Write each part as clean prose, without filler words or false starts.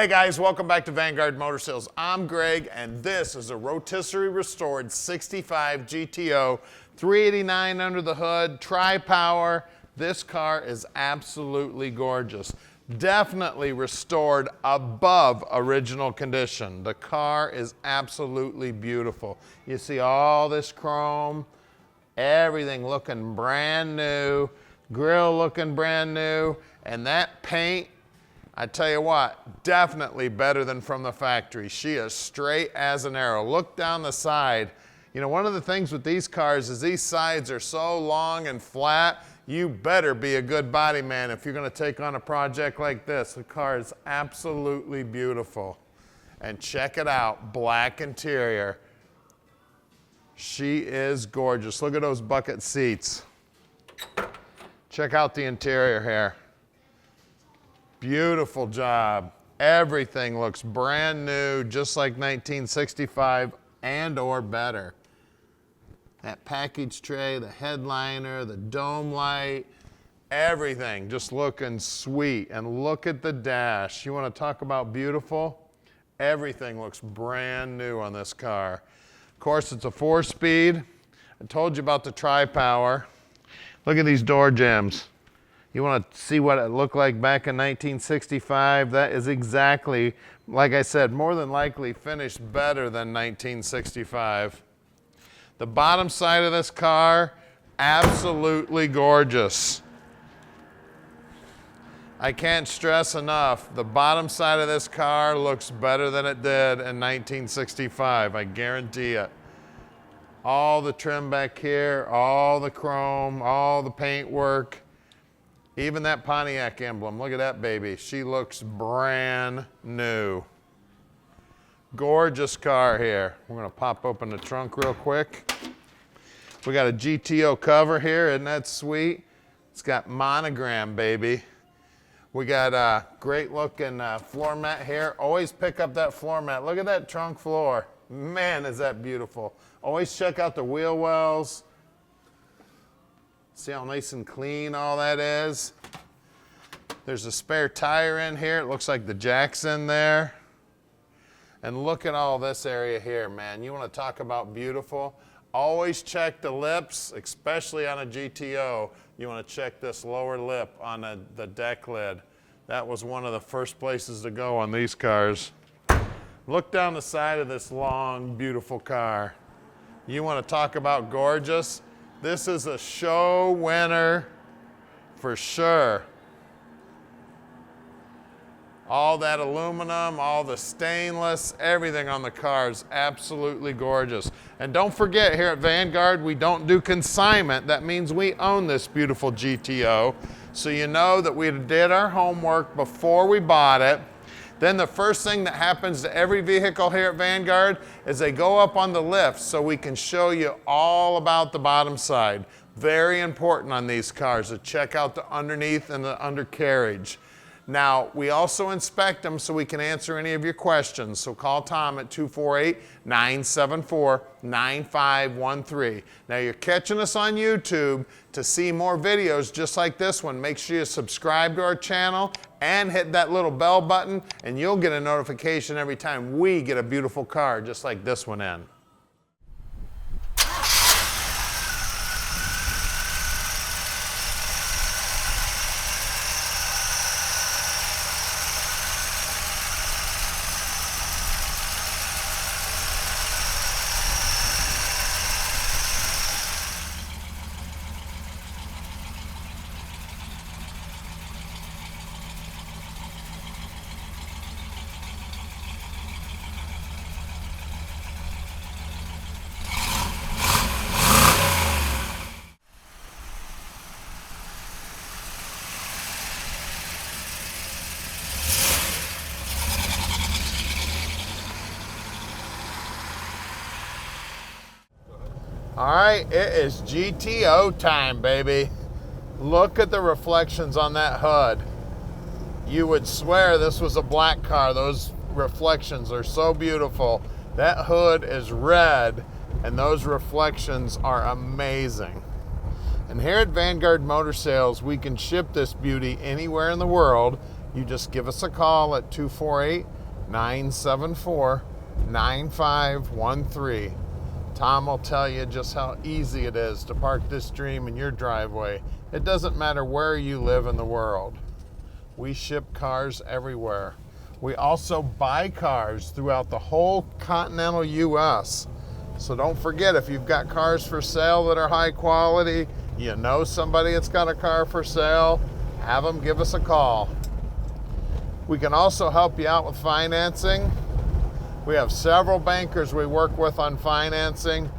Hey guys, welcome back to Vanguard Motor Sales. I'm Greg, and this is a rotisserie restored 65 GTO, 389 under the hood, tri-power. This car is absolutely gorgeous. Definitely restored above original condition. The car is absolutely beautiful. You see all this chrome, everything looking brand new, grill looking brand new, and that paint, I tell you what, definitely better than from the factory. She is straight as an arrow. Look down the side. You know, one of the things with these cars is these sides are so long and flat, you better be a good body man if you're gonna take on a project like this. The car is absolutely beautiful. And check it out, black interior. She is gorgeous. Look at those bucket seats. Check out the interior here. Beautiful job. Everything looks brand new, just like 1965 and or better. That package tray, the headliner, the dome light, everything just looking sweet. And look at the dash. You want to talk about beautiful? Everything looks brand new on this car. Of course, it's a 4-speed. I told you about the tri-power. Look at these door jambs. You want to see what it looked like back in 1965? That is exactly, like I said, more than likely finished better than 1965. The bottom side of this car, absolutely gorgeous. I can't stress enough, the bottom side of this car looks better than it did in 1965, I guarantee it. All the trim back here, all the chrome, all the paint work. Even that Pontiac emblem, look at that baby. She looks brand new. Gorgeous car here. We're gonna pop open the trunk real quick. We got a GTO cover here, isn't that sweet? It's got monogram, baby. We got a great looking floor mat here. Always pick up that floor mat. Look at that trunk floor. Man, is that beautiful. Always check out the wheel wells. See how nice and clean all that is? There's a spare tire in here. It looks like the jack's in there. And look at all this area here, man. You want to talk about beautiful? Always check the lips, especially on a GTO. You want to check this lower lip on the deck lid. That was one of the first places to go on these cars. Look down the side of this long, beautiful car. You want to talk about gorgeous? This is a show winner for sure. All that aluminum, all the stainless, everything on the car is absolutely gorgeous. And don't forget, here at Vanguard, we don't do consignment. That means we own this beautiful GTO. So you know that we did our homework before we bought it. Then the first thing that happens to every vehicle here at Vanguard is they go up on the lift so we can show you all about the bottom side. Very important on these cars to check out the underneath and the undercarriage. Now, we also inspect them so we can answer any of your questions. So call Tom at 248-974-9513. Now, you're catching us on YouTube. To see more videos just like this one, make sure you subscribe to our channel and hit that little bell button, and you'll get a notification every time we get a beautiful car just like this one in. All right, it is GTO time, baby. Look at the reflections on that hood. You would swear this was a black car. Those reflections are so beautiful. That hood is red, and those reflections are amazing. And here at Vanguard Motor Sales, we can ship this beauty anywhere in the world. You just give us a call at 248 974-9513. Tom will tell you just how easy it is to park this dream in your driveway. It doesn't matter where you live in the world. We ship cars everywhere. We also buy cars throughout the whole continental U.S. So don't forget, if you've got cars for sale that are high quality, you know somebody that's got a car for sale, have them give us a call. We can also help you out with financing. We have several bankers we work with on financing.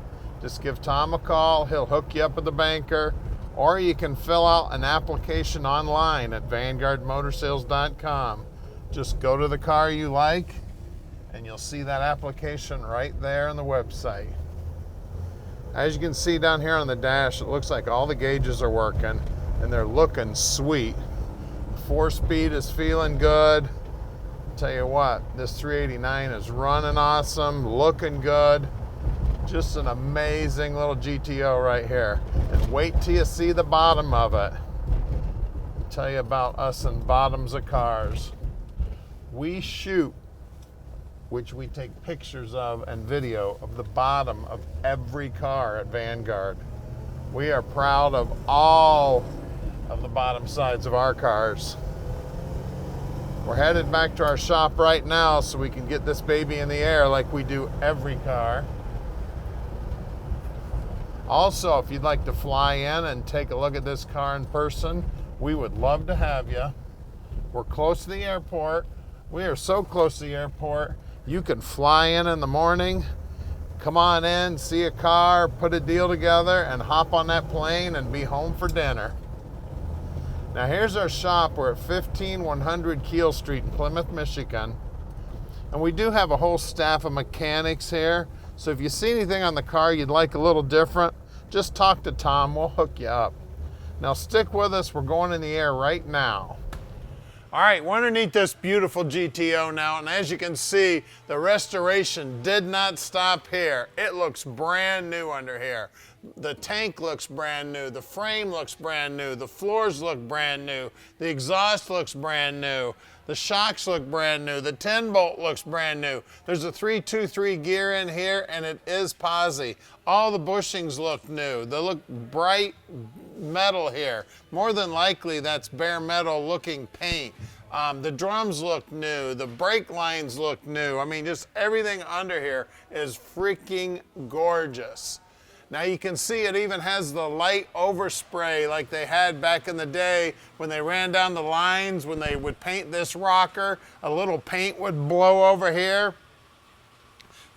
Just give Tom a call, he'll hook you up with the banker, or you can fill out an application online at vanguardmotorsales.com. Just go to the car you like, and you'll see that application right there on the website. As you can see down here on the dash, it looks like all the gauges are working, and they're looking sweet. 4-speed is feeling good. Tell you what, this 389 is running awesome, looking good. Just an amazing little GTO right here. And wait till you see the bottom of it. I'll tell you about us and bottoms of cars. We shoot, which we take pictures of and video of the bottom of every car at Vanguard. We are proud of all of the bottom sides of our cars. We're headed back to our shop right now so we can get this baby in the air like we do every car. Also, if you'd like to fly in and take a look at this car in person, we would love to have you. We're close to the airport. We are so close to the airport, you can fly in the morning, come on in, see a car, put a deal together, and hop on that plane and be home for dinner. Now here's our shop. We're at 15100 Keel Street in Plymouth, Michigan. And we do have a whole staff of mechanics here. So if you see anything on the car you'd like a little different, just talk to Tom, we'll hook you up. Now stick with us, we're going in the air right now. All right, we're underneath this beautiful GTO now, and as you can see, the restoration did not stop here. It looks brand new under here. The tank looks brand new, the frame looks brand new, the floors look brand new, the exhaust looks brand new, the shocks look brand new, the 10-bolt looks brand new. There's a 323 gear in here, and it is Posi. All the bushings look new. They look bright metal here. More than likely, that's bare metal looking paint. The drums look new. The brake lines look new. I mean, just everything under here is freaking gorgeous. Now you can see it even has the light overspray like they had back in the day when they ran down the lines. When they would paint this rocker, a little paint would blow over here.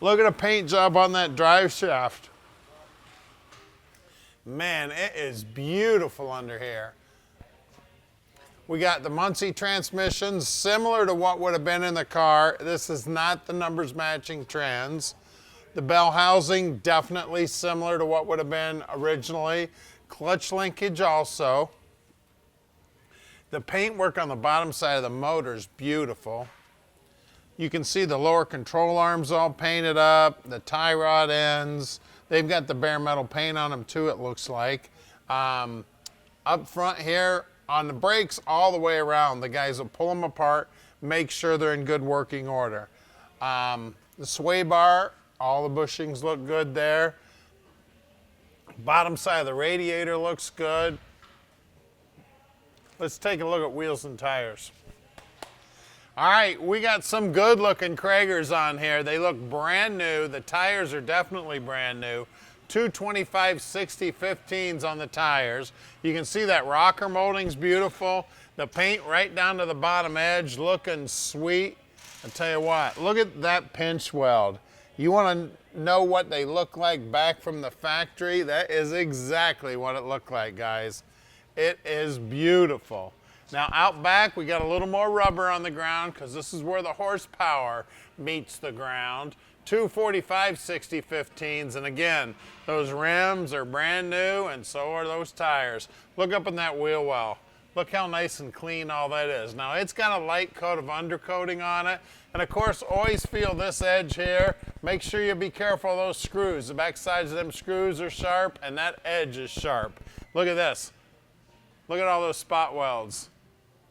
Look at a paint job on that drive shaft. Man, it is beautiful under here. We got the Muncie Transmission, similar to what would have been in the car. This is not the numbers matching trans. The bell housing, definitely similar to what would have been originally. Clutch linkage also. The paintwork on the bottom side of the motor is beautiful. You can see the lower control arms all painted up, the tie rod ends. They've got the bare metal paint on them too, it looks like. Up front here, on the brakes all the way around, the guys will pull them apart, make sure they're in good working order. The sway bar, all the bushings look good there. Bottom side of the radiator looks good. Let's take a look at wheels and tires. All right, we got some good looking Cragars on here. They look brand new. The tires are definitely brand new. 225/60/15s on the tires. You can see that rocker molding's beautiful. The paint right down to the bottom edge looking sweet. I'll tell you what, look at that pinch weld. You want to know what they look like back from the factory? That is exactly what it looked like, guys. It is beautiful. Now out back, we got a little more rubber on the ground because this is where the horsepower meets the ground. 245/60/15s, and again, those rims are brand new and so are those tires. Look up in that wheel well. Look how nice and clean all that is. Now it's got a light coat of undercoating on it, and of course always feel this edge here. Make sure you be careful of those screws. The back sides of them screws are sharp and that edge is sharp. Look at this. Look at all those spot welds.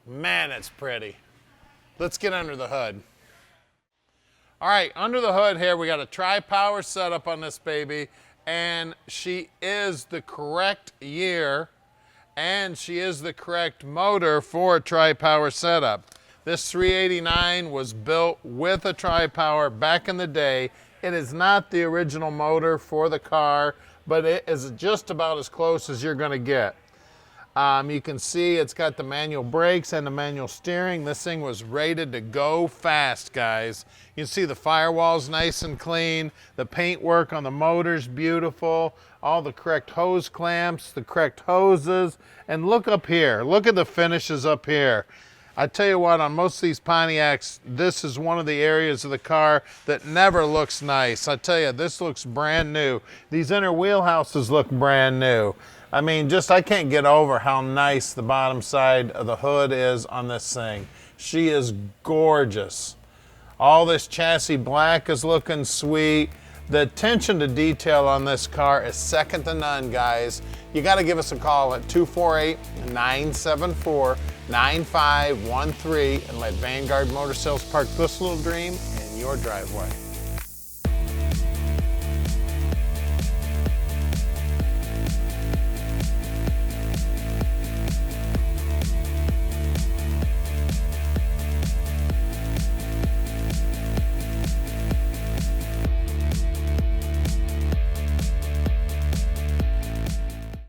Man, it's pretty. Let's get under the hood. All right, under the hood here, we got a tri-power setup on this baby, and she is the correct year, and she is the correct motor for a tri-power setup. This 389 was built with a tri-power back in the day. It is not the original motor for the car, but it is just about as close as you're gonna get. You can see it's got the manual brakes and the manual steering. This thing was rated to go fast, guys. You can see the firewall's nice and clean. The paintwork on the motor's beautiful. All the correct hose clamps, the correct hoses. And look up here. Look at the finishes up here. I tell you what, on most of these Pontiacs, this is one of the areas of the car that never looks nice. I tell you, this looks brand new. These inner wheelhouses look brand new. I mean, I can't get over how nice the bottom side of the hood is on this thing. She is gorgeous. All this chassis black is looking sweet. The attention to detail on this car is second to none, guys. You got to give us a call at 248-974-9513 and let Vanguard Motor Sales park this little dream in your driveway.